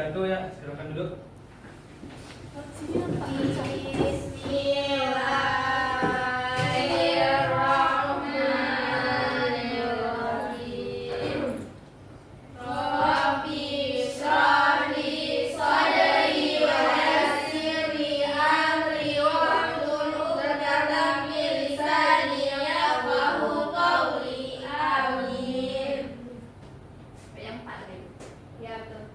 wabarakatuh ya. Silakan duduk. Bismillahirrahmanirrahim. Rabbi shrah li sadri wa yassir li amri wahlul 'uqdatam min lisani yafqahu qawli. Amin. Yang 4 tadi. Ya, betul.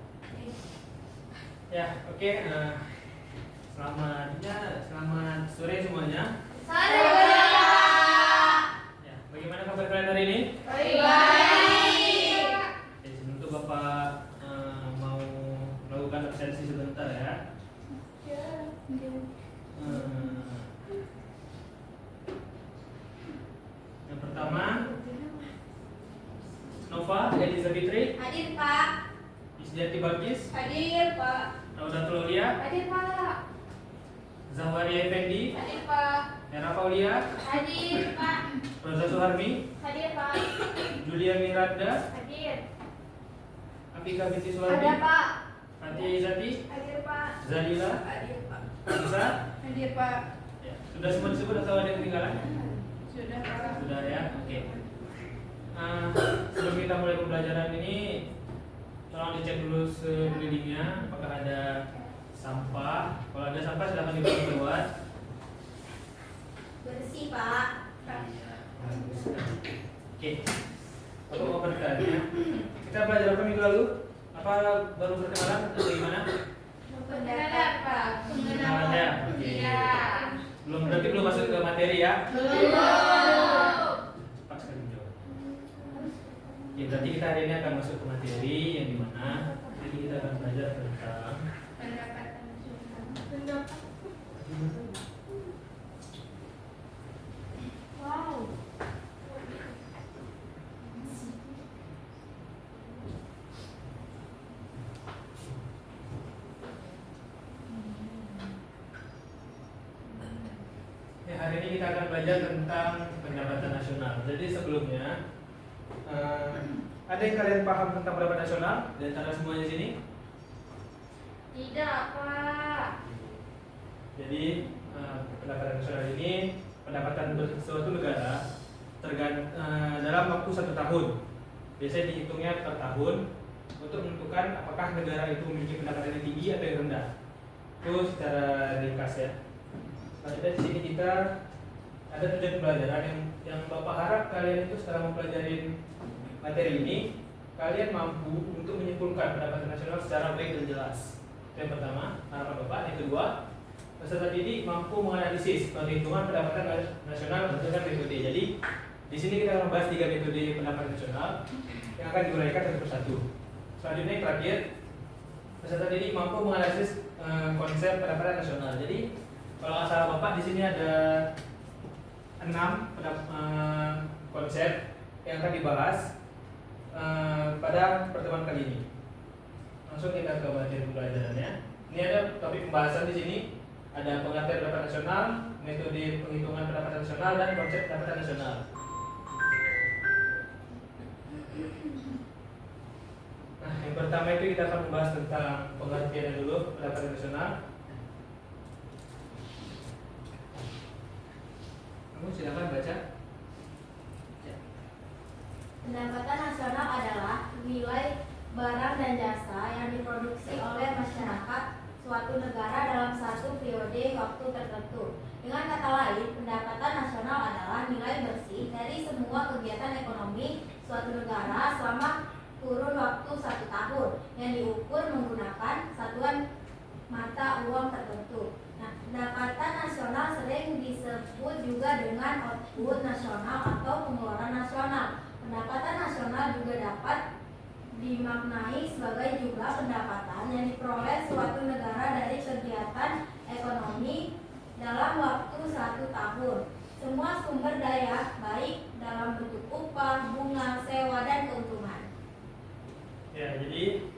Ya, oke. Selamat sore semuanya. Sore. Ya, bagaimana kabar kalian hari ini? Baik. Oke, sebelum itu Bapak mau melakukan absensi sebentar ya. Yang pertama, Nova Eliza Fitri, Hadir, Pak. Isdiati Balkis, Hadir, Pak. Raudatul Aulia, Hadir, Pak. Zawaria Effendi, Hadir, Pak. Hera Paulia, Hadir, Pak. Rosa Suharmi, Hadir, Pak. Julia Miranda, Hadir. Apika Binti Ada, Suharmi, Pak. Fatia Izati, Hadir, Pak. Zalila, Hadir, Pak. Hamza. Hadir, Pak. Ya, sudah semua disebut atau ada yang ketinggalan? Sudah, Pak. Sudah ya, oke. Sebelum kita mulai pembelajaran ini, tolong dicek dulu sekelilingnya apakah ada sampah. Kalau ada sampah silahkan dibuang keluar. Bersih, Pak. Iya, bagus sekali. Oke. Aku mau bertanya, kita belajar apa minggu lalu? Apa baru perkenalan atau bagaimana? Pendapat, Pak. Pengenalan ya. Oke. Iya. Berarti belum masuk ke materi ya? Belum. Cepat sekali menjawab. Oke, berarti kita hari ini akan masuk ke materi yang dimana jadi kita akan belajar tentang Pendapat. Wow. ya, hari ini kita akan belajar tentang pendapatan nasional. Jadi sebelumnya ada yang kalian paham tentang pendapatan nasional di antara semuanya di sini? Tidak, Pak. Jadi pendapatan nasional ini pendapatan suatu negara dalam waktu 1 tahun. Biasanya dihitungnya per tahun untuk menentukan apakah negara itu memiliki pendapatan yang tinggi atau yang rendah. Itu secara ringkas ya. Selanjutnya di sini kita ada tujuan pembelajaran yang Bapak harap kalian itu setelah mempelajari materi ini kalian mampu untuk menyimpulkan pendapatan nasional secara baik dan jelas. Itu yang pertama, harapan Bapak. Yang kedua, peserta didik mampu menganalisis perhitungan pendapatan nasional berdasarkan metode. Jadi di sini kita akan membahas 3 metode pendapatan nasional yang akan diuraikan satu persatu. Selanjutnya yang terakhir, peserta didik mampu menganalisis konsep pendapatan nasional. Jadi kalau nggak salah Bapak di sini ada 6 konsep yang akan dibahas pada pertemuan kali ini. Langsung kita ke materi pembelajarannya. Ini ada topik pembahasan di sini. Ada pengertian pendapatan nasional, metode penghitungan pendapatan nasional, dan konsep pendapatan nasional. Nah, yang pertama itu kita akan membahas tentang pengertiannya dulu pendapatan nasional. Kamu silakan baca. Ya. Pendapatan nasional adalah nilai barang dan jasa yang diproduksi oleh masyarakat suatu negara dalam satu periode waktu tertentu. Dengan kata lain, pendapatan nasional adalah nilai bersih dari semua kegiatan ekonomi suatu negara selama kurun waktu 1 tahun yang diukur menggunakan satuan mata uang tertentu. Nah, pendapatan nasional sering disebut juga dengan output nasional atau pengeluaran nasional. Pendapatan nasional juga dapat dimaknai sebagai jumlah pendapatan yang diperoleh suatu negara dari kegiatan ekonomi dalam waktu 1 tahun. Semua sumber daya, baik dalam bentuk upah, bunga, sewa, dan keuntungan. Ya, jadi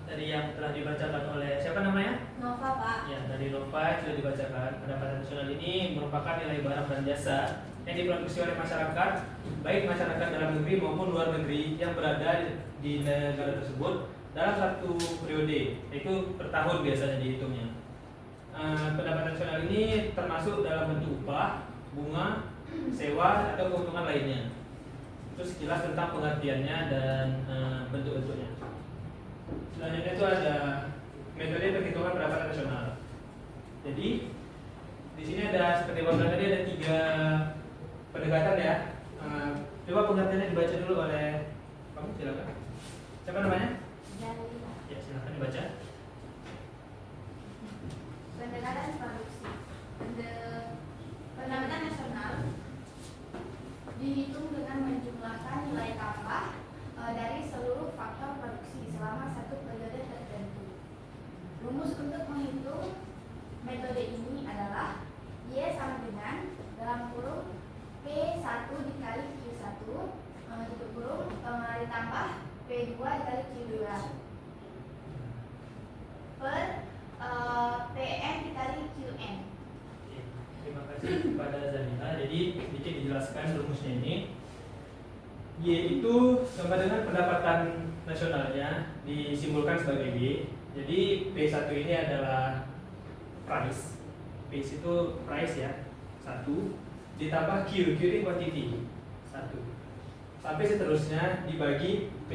tadi yang telah dibacakan oleh siapa namanya? Nova, Pak. Ya, dari Nova sudah dibacakan. Pendapatan nasional ini merupakan nilai barang dan jasa yang diproduksi oleh masyarakat, baik masyarakat dalam negeri maupun luar negeri yang berada di negara tersebut dalam satu periode, yaitu per tahun biasanya dihitungnya. Pendapatan nasional ini termasuk dalam bentuk upah, bunga, sewa, atau keuntungan lainnya. Terus jelas tentang pengertiannya dan bentuk-bentuknya. Selanjutnya itu ada metode perhitungan pendapatan nasional. Jadi di sini ada seperti bapak tadi ada 3 pendekatan ya. Coba pengertiannya dibaca dulu oleh kamu, silakan. Siapa namanya? Jalila. Ya, silakan dibaca. Pendekatan produksi. Pendapatan nasional dihitung dengan menjumlahkan nilai tambah dari seluruh faktor produksi selama satu periode tertentu. Rumus untuk menghitung metode ini adalah Y sama dengan dalam kurung P1 dikali Q1 tutup kurung ditambah P2 dikali Q2 per PN dikali QN. Terima kasih kepada Zanila. Jadi sedikit dijelaskan rumusnya ini. Y itu sama dengan pendapatan nasionalnya disimbolkan sebagai Y. Jadi P1 ini adalah price. P itu price ya, 1 ditambah Q ini quantity, 1 sampai seterusnya dibagi P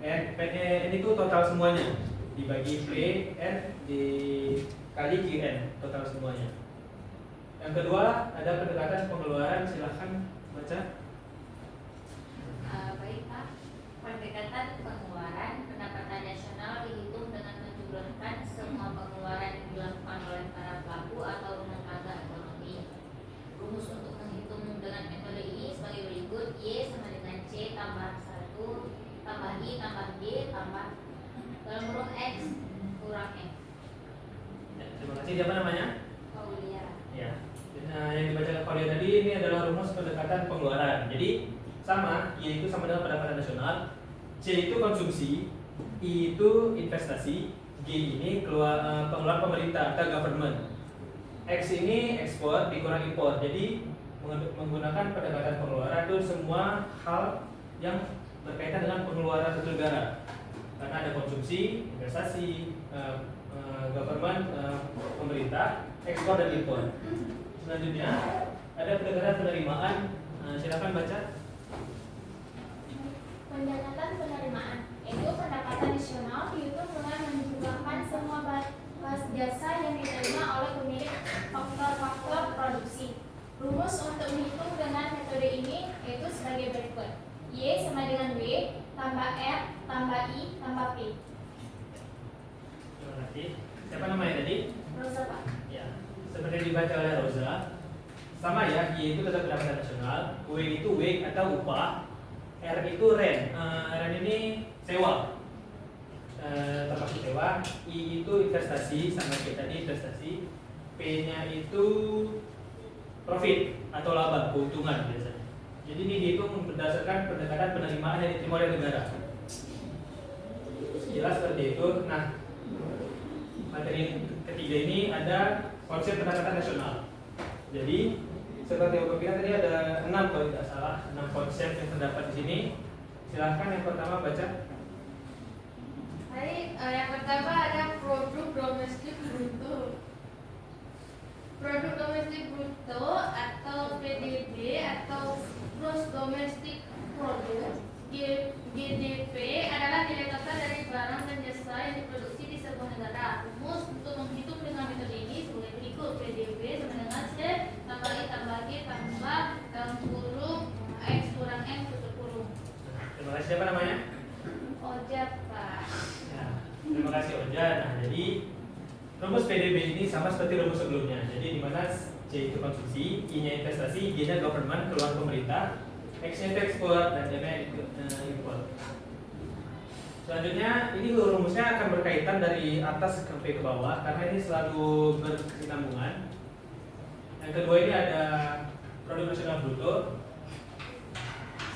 N. N itu total semuanya dibagi P N dikali QN, total semuanya. Yang kedua ada pendekatan pengeluaran, silahkan baca. Baik Pak, pendekatan pengeluaran pendapatan nasional dihitung dengan menjumlahkan semua pengeluaran yang dilakukan oleh para pelaku atau rumah tangga ekonomi. Rumus untuk menghitung dengan metode ini sebagai berikut: Y sama dengan C tambah 1 tambah I tambah G tambah dalam kurung X kurang M. Ya, terima kasih. Siapa namanya? Paulia. Ya. Yang dibaca Paulia tadi ini adalah rumus pendekatan pengeluaran. Jadi sama, Y itu sama dengan pendapatan nasional, C itu konsumsi, I itu investasi, G ini pengeluaran pemerintah atau government, X ini ekspor dikurang impor. Jadi menggunakan pendekatan pengeluaran itu semua hal yang berkaitan dengan pengeluaran satu negara, karena ada konsumsi, investasi, government, pemerintah, ekspor dan impor. Selanjutnya ada pendekatan penerimaan. Silakan baca. Pendekatan penerimaan itu pendapatan nasional dihitung dengan menjumlahkan semua bahan jasa yang diterima oleh pemilik faktor-faktor produksi. Rumus untuk menghitung dengan metode ini yaitu sebagai berikut: Y sama dengan W tambah R tambah I tambah P. Terima kasih. Siapa namanya tadi? Rosa Pak. Ya, seperti dibaca oleh Rosa, sama ya. Y itu tetap pendapatan nasional, W itu wage atau upah, R itu rent. Rent ini sewa, termasuk sewa. I itu investasi, sama kayak tadi investasi. P-nya itu profit atau laba, keuntungan biasanya. Jadi ini dihitung berdasarkan pendekatan penerimaan yang diterima oleh negara. Jelas seperti itu. Nah, materi ketiga ini ada konsep pendapatan nasional. Jadi seperti yang Bapak bilang tadi ada 6 kalau tidak salah, 6 konsep yang terdapat di sini. Silahkan yang pertama baca. Baik, yang pertama ada produk domestik bruto. Produk domestik bruto atau PDB atau gross domestic product GDP adalah nilai total dari barang dan jasa yang diproduksi di sebuah negara. Rumus untuk menghitung dengan metode ini sebagai berikut: PDB sama dengan C tambah I tambah G tambah dalam kurung X kurang M tutup kurung. Terima kasih. Siapa namanya? Ojek Pak. Ya, terima kasih Oja. Nah, jadi rumus PDB ini sama seperti rumus sebelumnya. Jadi di mana C itu konsumsi, I-nya investasi, G-nya government, keluar pemerintah, X-nya itu ekspor, dan M-nya impor. Selanjutnya, ini rumusnya akan berkaitan dari atas sampai ke bawah karena ini selalu berkesinambungan. Yang kedua ini ada produk nasional bruto.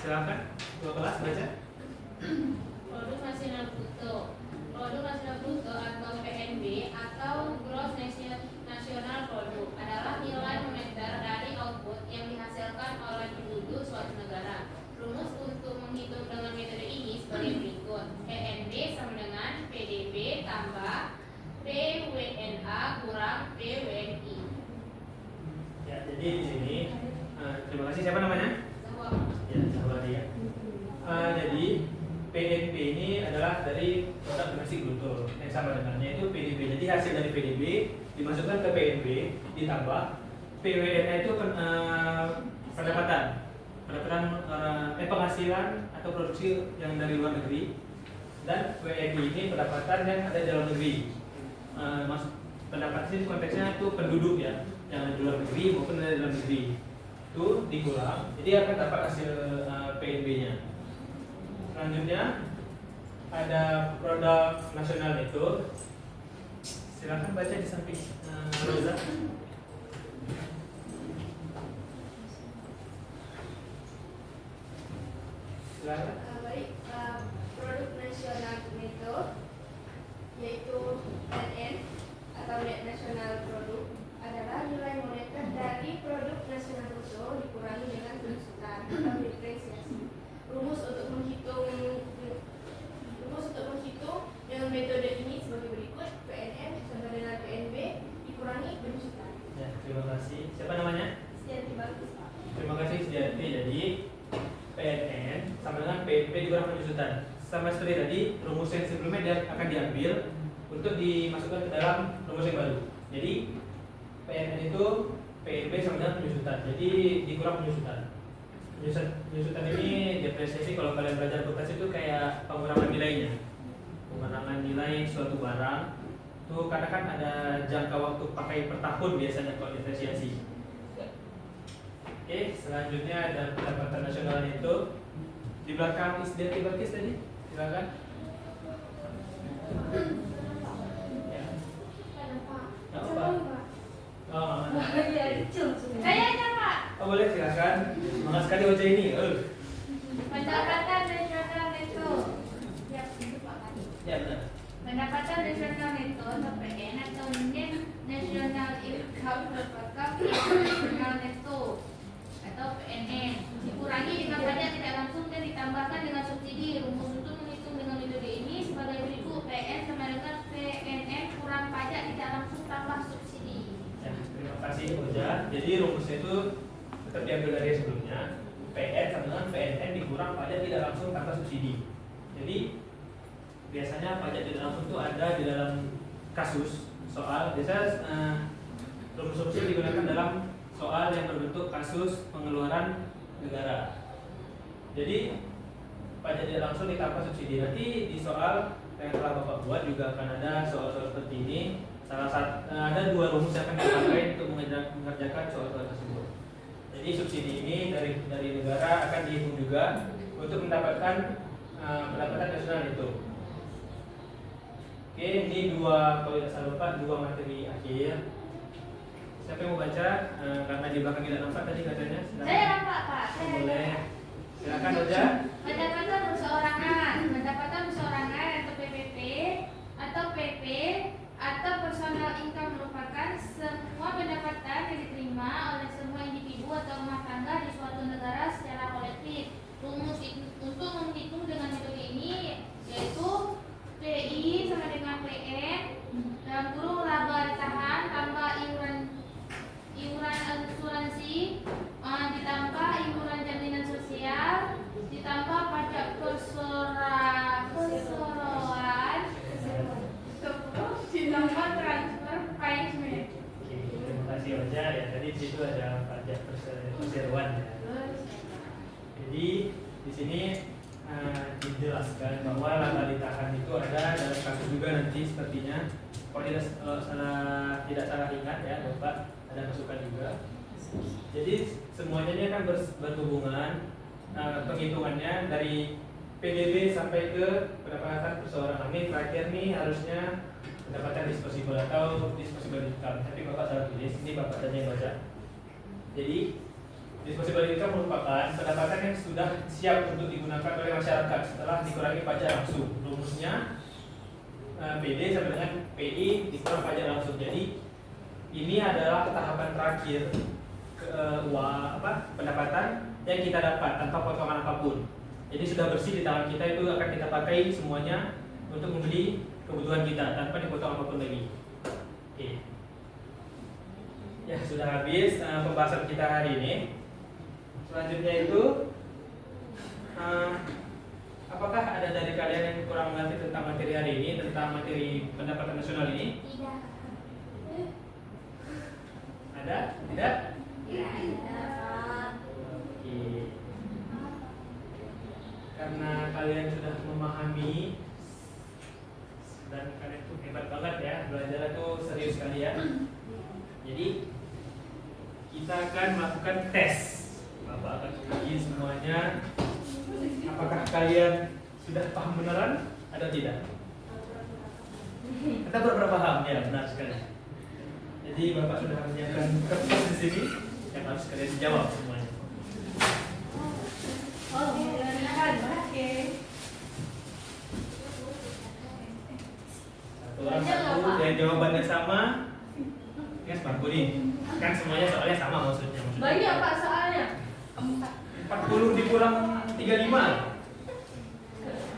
Silakan 12 baca. Produk nasional bruto. Produk nasional bruto atau PNB atau gross national product adalah nilai moneter dari output yang dihasilkan oleh penduduk suatu negara. Rumus untuk menghitung dengan metode ini sebagai berikut: PNB sama dengan ditambah PWNA kurang PWNI. Ya, jadi di sini terima kasih. Siapa namanya? Ya, sahabat ya. Jadi PNB ini adalah dari produk domestik bruto yang sama dengannya itu PDB. Jadi hasil dari PDB dimasukkan ke PNB ditambah PWNA itu pendapatan penghasilan atau produksi yang dari luar negeri, dan WNI ini pendapatan yang ada di dalam negeri. Pendapatan ini konteksnya itu penduduk ya, yang ada di luar negeri maupun dari dalam negeri itu dikulang, jadi akan dapat hasil PNB-nya. Selanjutnya ada produk nasional itu, silakan baca di samping Roza. Silakan. Baik, produk nasional neto yaitu NN atau net nasional produk adalah nilai moneter dari produk nasional bruto dikurangi dengan penyusutan atau depresiasi. Rumus untuk menghitung dengan metode ini sebagai berikut: PNN sama dengan PNB dikurangi penyusutan. Ya, terima kasih. Siapa namanya? Sejati bagus, Pak. Terima kasih Sejati. Jadi PNN sama dengan PNB dikurang penyusutan. Sama seperti tadi, rumus yang sebelumnya dia akan diambil untuk dimasukkan ke dalam rumus yang baru. Jadi PNN itu PNB sama dengan penyusutan. Jadi dikurang penyusutan. Penyusutan ini depresiasi. Kalau kalian belajar bekas itu kayak pengurangan nilainya. Pengurangan nilai suatu barang itu kadang kan ada jangka waktu pakai per tahun biasanya kalau depresiasi. Oke, selanjutnya ada pendapatan nasional itu di belakang Isdati Bakis tadi, silakan. Ya. Nggak apa. Oh, Kayaknya Pak. oh, boleh silakan. Semangat sekali wajah ini. Pendapatan nasional neto. Ya, itu Pak Kadi. Ya benar. Pendapatan nasional neto atau PN atau net national income merupakan pendapatan nasional neto atau PNN dikurangi dengan pajak tidak langsung dan ditambahkan dengan subsidi. Rumus untuk menghitung dengan metode ini sebagai berikut: PN sama dengan PNN kurang pajak tidak langsung tambah subsidi. Ya, terima kasih Oja. Jadi rumusnya itu tetap diambil dari sebelumnya. PN sama dengan PNN dikurang pajak tidak langsung tanpa subsidi. Jadi biasanya pajak tidak langsung itu ada di dalam kasus soal. Biasanya rumus-rumusnya digunakan dalam soal yang berbentuk kasus pengeluaran negara. Jadi pajak tidak langsung ditambah subsidi. Nanti di soal yang telah Bapak buat juga akan ada soal-soal seperti ini. Salah satu ada dua rumus yang akan dipakai untuk mengerjakan soal-soal tersebut. Jadi subsidi ini dari negara akan dihitung juga untuk mendapatkan pendapatan nasional itu. Oke, ini kalau tidak salah lupa dua materi akhir. Siapa yang mau baca? Karena di belakang tidak nampak tadi katanya. Saya nampak Pak. Saya Boleh. Silakan Oja. Pendapatan perseorangan atau PPP atau PP atau personal income merupakan semua pendapatan yang diterima oleh semua individu atau rumah tangga di suatu negara secara kolektif. Rumus untuk menghitung dengan metode ini yaitu PI sama dengan PN dalam kurung laba tahan tambah iuran asuransi ditambah iuran jaminan sosial ditambah pajak perseroan ditambah transfer payment. Oke, terima kasih Oja. Ya, tadi di situ ada pajak perseroan ya. Jadi di sini dijelaskan bahwa laba ditahan itu ada dalam kasus juga nanti sepertinya. Kalau tidak salah ingat ya Bapak, ada masukan juga. Jadi semuanya ini akan berhubungan penghitungannya dari PDB sampai ke pendapatan perseorangan. Ini terakhir nih harusnya pendapatan disposable atau disposable income. Tapi Bapak salah tulis, ini Bapak tanya yang baca. Jadi disposable income merupakan pendapatan yang sudah siap untuk digunakan oleh masyarakat setelah dikurangi pajak langsung. Rumusnya PD sama dengan PI dikurang pajak langsung. Jadi ini adalah tahapan terakhir pendapatan yang kita dapat tanpa potongan apapun. Jadi sudah bersih di tangan kita, itu akan kita pakai semuanya untuk membeli kebutuhan kita tanpa dipotong apapun lagi. Oke. Ya, sudah habis pembahasan kita hari ini. Selanjutnya itu apakah ada dari kalian yang kurang mengerti tentang materi hari ini, tentang materi pendapatan nasional ini? Tidak. Ada? Tidak? Tidak. Oke. Karena kalian sudah memahami dan kalian tuh hebat banget ya, belajar itu serius kalian. Jadi kita akan melakukan tes. Bapak akan uji semuanya. Apakah kalian sudah paham beneran atau tidak? Kita pura-pura paham ya, benar sekali. Jadi Bapak sudah menyiapkan kertas di sini yang harus kalian jawab semuanya. Satu, dan jawabannya sama. Kan bangku nih. Kan semuanya soalnya sama maksudnya. Banyak Pak soalnya. 40 dikurang 35.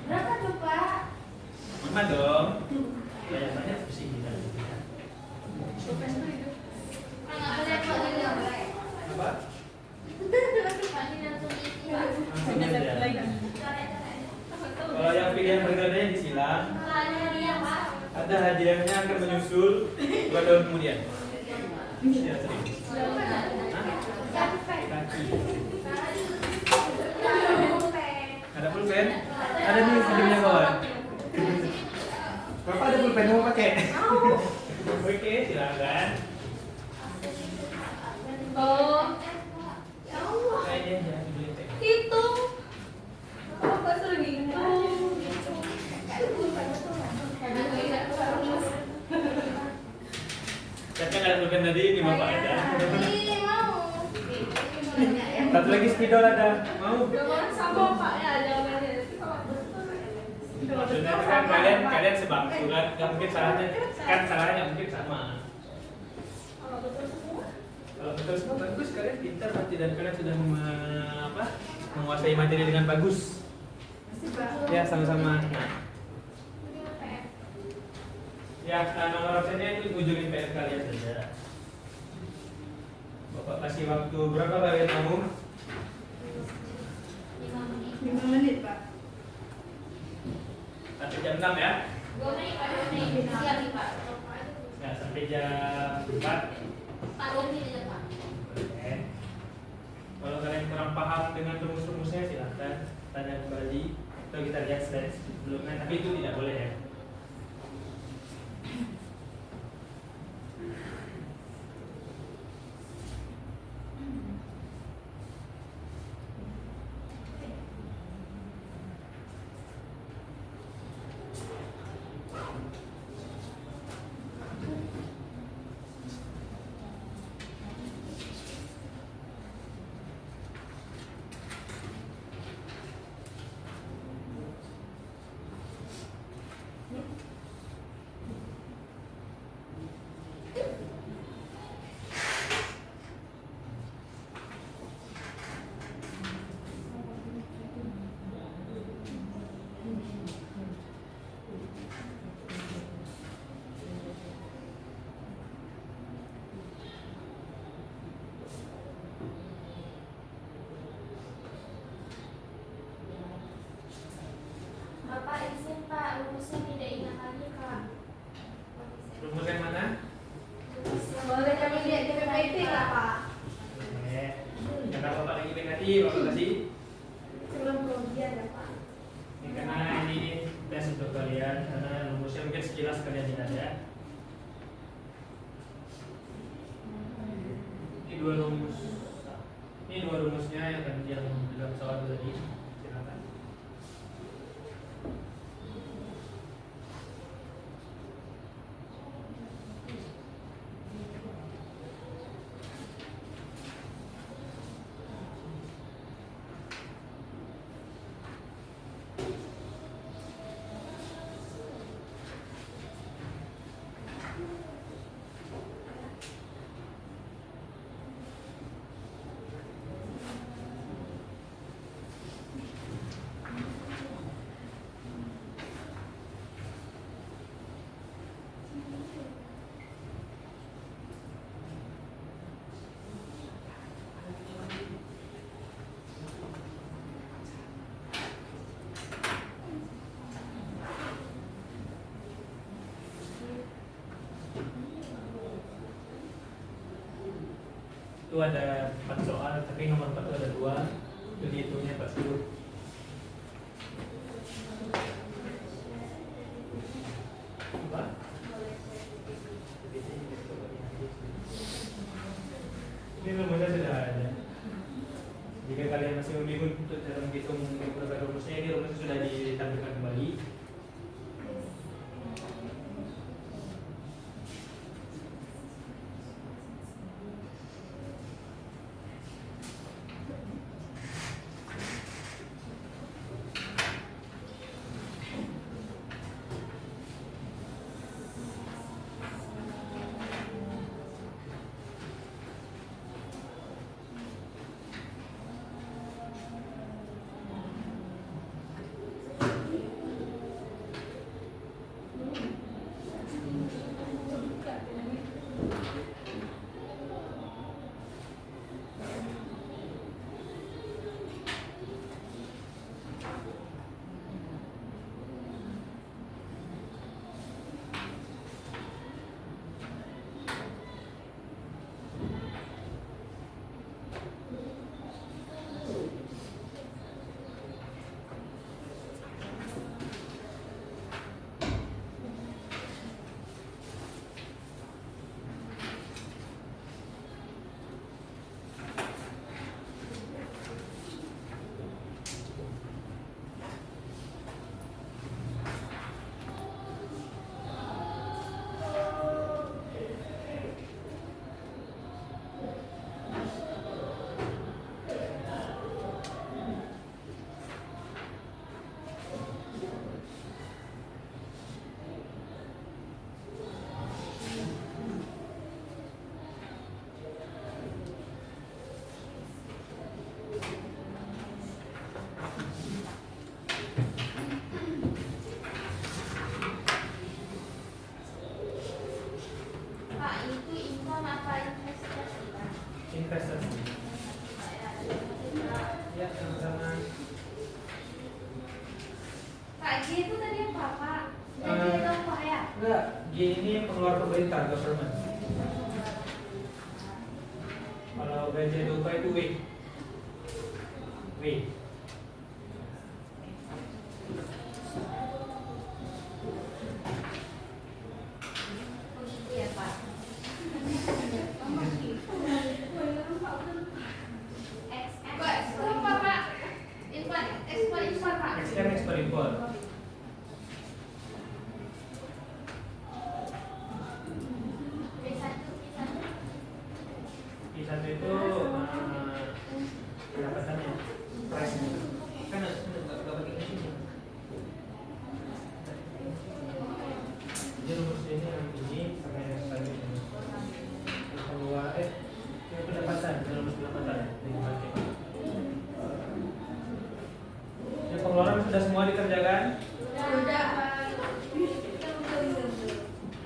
Berapa tuh, Pak? 5 dong. Banyak-banyak pusing kita. Apa? Langsung aja. Kalau yang pilihan bergadanya disilang, ada hadiahnya akan menyusul 2 tahun kemudian. Tidak serius. Kaki. Ada pulpen? Ada nih sebelumnya kawan. Bapak ada pulpen mau pakai? Oke, silakan. Oh, Kayaknya ya dibeli teh. hitung. Apa sering hitung? Siapa yang ada pulpen tadi? Ini bapak ada. Ini mau. Satu lagi spidol ada. Mau? Sama Pak ya, jawabannya. Maksudnya kan kalian sebangku kan? Gak mungkin salahnya. Kan salahnya nggak mungkin sama. Kalau betul semua bagus, kalian pintar berarti dan kalian sudah menguasai materi dengan bagus. Ya, sama-sama. Ya, nomor absennya itu ujungin PR kalian saja. Bapak kasih waktu berapa kalian kamu? 5 menit, Pak. Sampai jam 6 ya? 2 menit, Pak. 2 menit. Siap nih, Pak. Ya, sampai jam 4. Pak, 2 menit aja, Pak. Oke. Kalau kalian kurang paham dengan rumus-rumusnya silahkan tanya kembali atau kita lihat slide sebelumnya, tapi itu tidak boleh ya. Bapak izin, Pak. Rumusnya tidak ingat lagi, Kak. Rumus yang mana? Boleh kami lihat di PPT nggak, Pak? Oke. Karena Bapak lagi berhati, Bapak kasih. Sebelum pengujian ya, Pak. Ini karena ini tes untuk kalian, karena rumusnya mungkin sekilas kalian tidak ya. Ini dua rumusnya yang dalam soal tadi. Silakan. Itu ada 4 soal, tapi nomor 4 itu ada 2. Itu dihitungnya 40. Apa? Ini rumusnya sudah ada. Jika kalian masih membinggung untuk cara menghitung beberapa rumusnya, ini rumusnya sudah ditampilkan kembali. Pak, itu income apa investasi, Pak? Investasi. Ya, sama-sama. Kak G itu tadi apa, Pak? Jadi itu apa ya? Enggak, G ini pengeluaran pemerintah, government. Kalau gaji itu apa itu W. W. Oh gitu ya, Pak. Kak, itu apa, Pak? Import, ekspor, impor, Pak. Ekspor, ekspor, impor. B1, B1. I1 itu pendapatannya, price. Kan nggak pakai ini. Jadi rumus ini yang ini sama yang tadi. Keluar pendapatan, rumus pendapatan yang dipakai. Yang pengeluaran sudah semua dikerjakan? Sudah, Pak.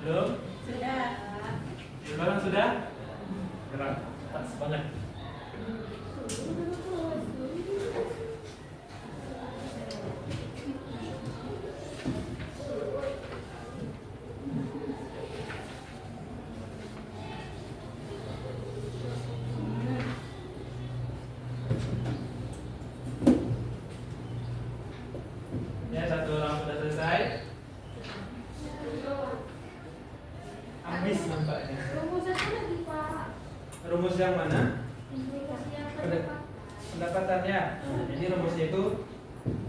Belum? Sudah. Pengeluaran sudah? Gerak, pas banget. Ya, satu orang sudah selesai. Ambis nampaknya. Rumusnya tuh lagi, Pak. Rumus yang mana? Implikasi yang tadi, Pak. Pendapatannya. Jadi rumusnya itu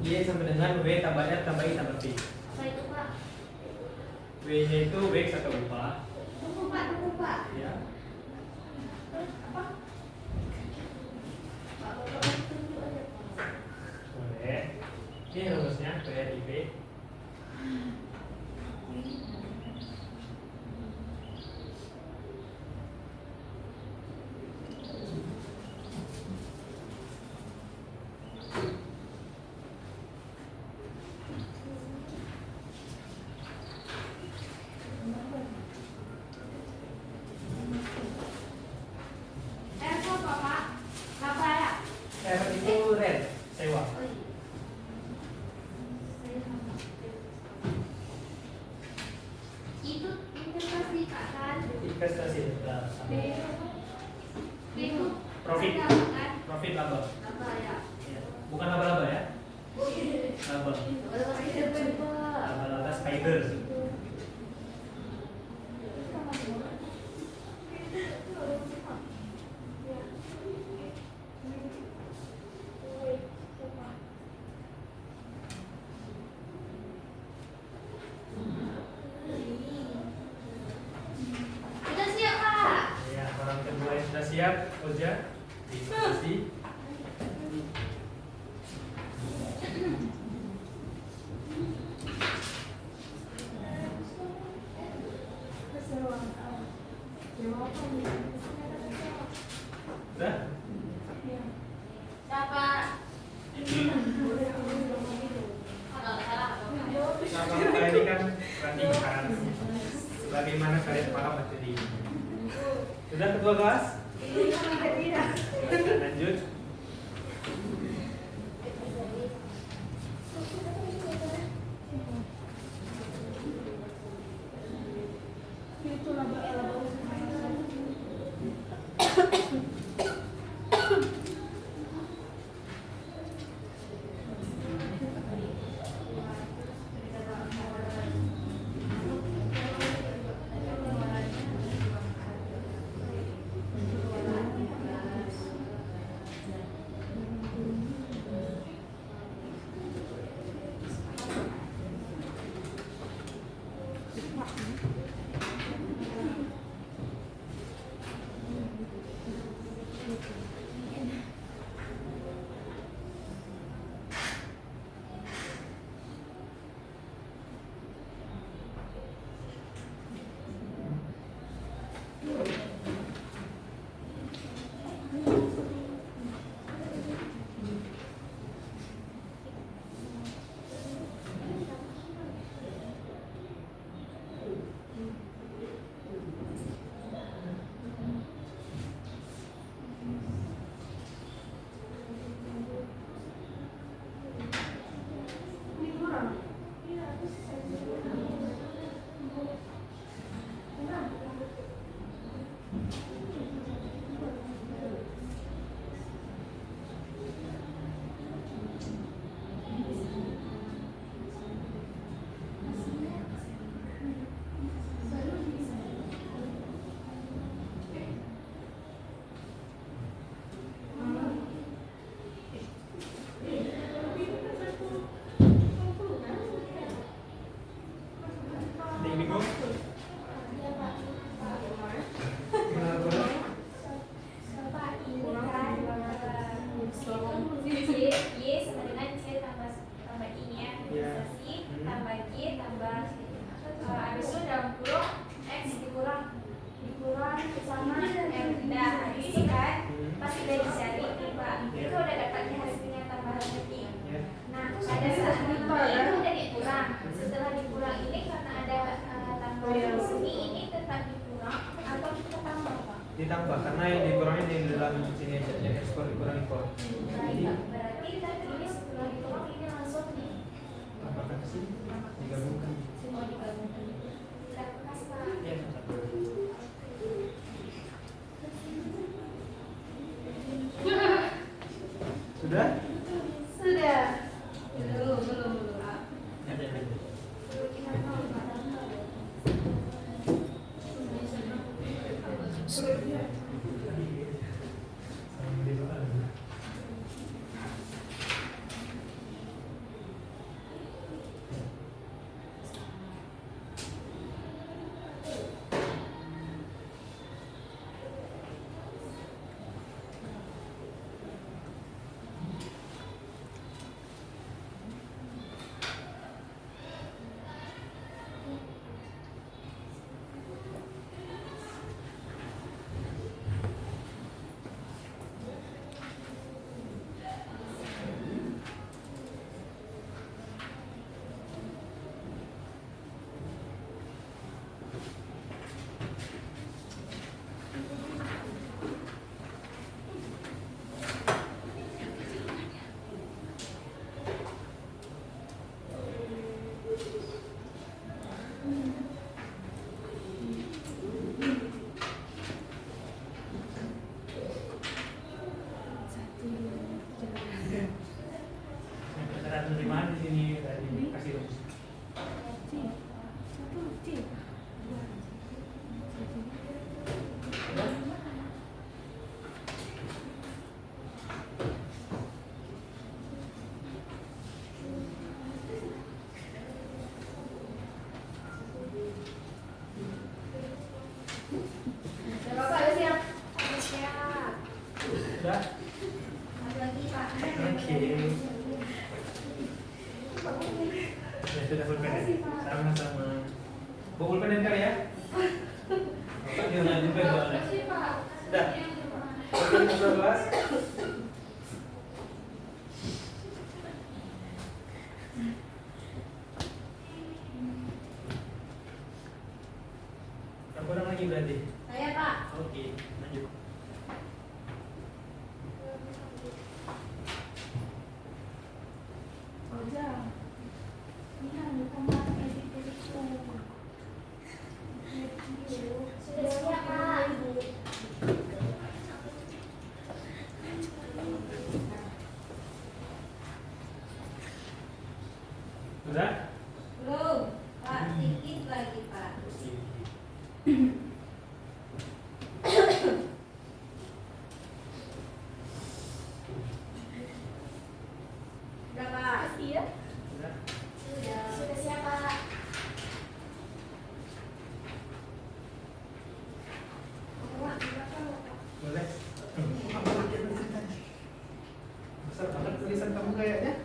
Y sama dengan W tambah R tambah I tambah P. Apa itu, Pak? W-nya itu W atau upah. Tunggu, Pak, tunggu, Pak. Ya. Apa? Pak, Bapak tunjuk aja, Pak. Boleh. Ini rumusnya W R I P. Itu apa, Pak? Apa ya? R itu rent, sewa. Oh, iya. Saya sama. investasi sudah. Di Profit. kan? Profit laba. Apa ya? Ya. Bukan laba-laba ya. Laba. Laba-laba spider. Udah siap, Pak. Ya, orang kedua yang sudah siap, Oja. Terima kasih. Sudah? Siapa? Sama kita ini kan latihan. Bagaimana kalian paham materi ini? Sudah kedua kelas? Lanjut. Ditambah karena yang dikurangin di dalam sini aja yang ekspor dikurangi impor. Jadi Berarti tadi ini setelah ditolak ini langsung apakah sih digabungkan? mau digabungkan. Tidak bekas Pak. Ya, satu. Sudah? Sudah. Belum. Ada yang lain? sudah? Lagi Pak. Oke. Ya sudah pulpen. Sama-sama. Bawa pulpen ntar ya. Bapak jangan pulpen soalnya. Sudah. Pulpen 12. Berapa orang lagi berarti? Saya Pak. Oke, lanjut. Sudah siap Pak. Sudah? Belum. Pak, sedikit lagi Pak. Sudah Pak. Iya. Sudah? Sudah siap Pak. Boleh? Besar banget tulisan kamu kayaknya.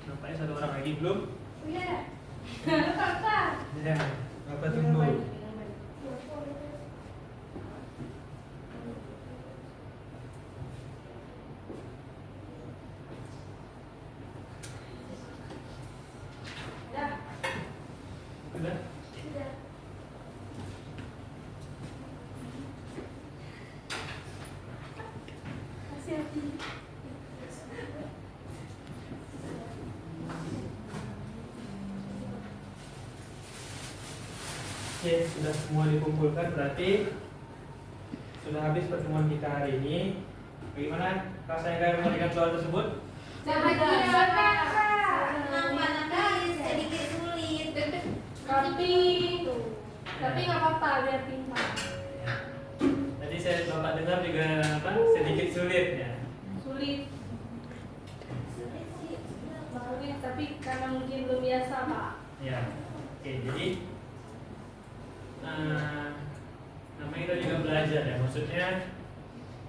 Nampaknya satu orang lagi belum? Iya. Kakak. Ya, Bapak tunggu. Sudah. Sudah? Sudah. Oke, sudah semua dikumpulkan berarti sudah habis pertemuan kita hari ini. Bagaimana rasanya kalian memberikan soal tersebut? Jangan Kakak. Memang kali sedikit sulit. Tapi nggak apa-apa, biar pintar. Tadi saya bapak dengar juga apa? Sedikit sulit ya. Sulit, Sulit sih. sulit, tapi karena mungkin belum biasa Pak. Ya. Oke, jadi namanya kita juga belajar ya. Maksudnya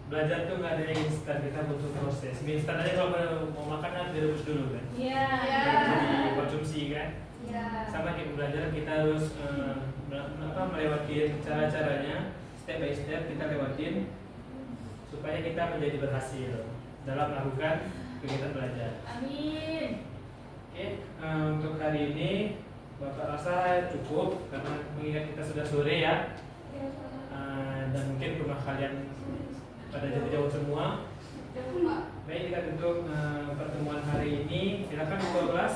belajar tuh nggak ada yang instan, kita butuh proses. Mie instan aja kalau mau makan harus direbus dulu kan. Iya. Baru dikonsumsi kan. Ya. Sama kayak belajar kita harus melewati cara-caranya, step by step kita lewatin supaya kita menjadi berhasil dalam melakukan kegiatan belajar. Amin. Oke, untuk hari ini Bapak rasa cukup karena mengingat kita sudah sore ya. Dan mungkin rumah kalian pada jauh-jauh semua. Baik, kita tutup pertemuan hari ini. Silakan ketua kelas.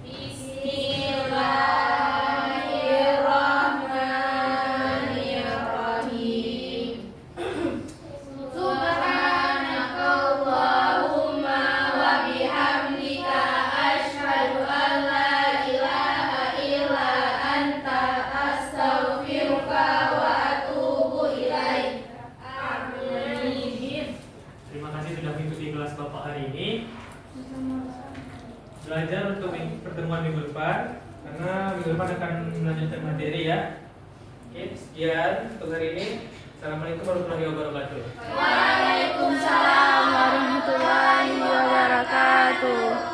Bismillahirrahmanirrahim. Subhanakallahumma wa bihamdika asyhadu an la ilaha illa anta astaghfiruka wa atubu ilaik. Amin. Terima kasih sudah mengikuti kelas Bapak hari ini. Belajar untuk pertemuan minggu depan karena minggu depan akan melanjutkan materi ya. Oke, sekian untuk hari ini. Assalamualaikum warahmatullahi wabarakatuh. Waalaikumsalam warahmatullahi wabarakatuh.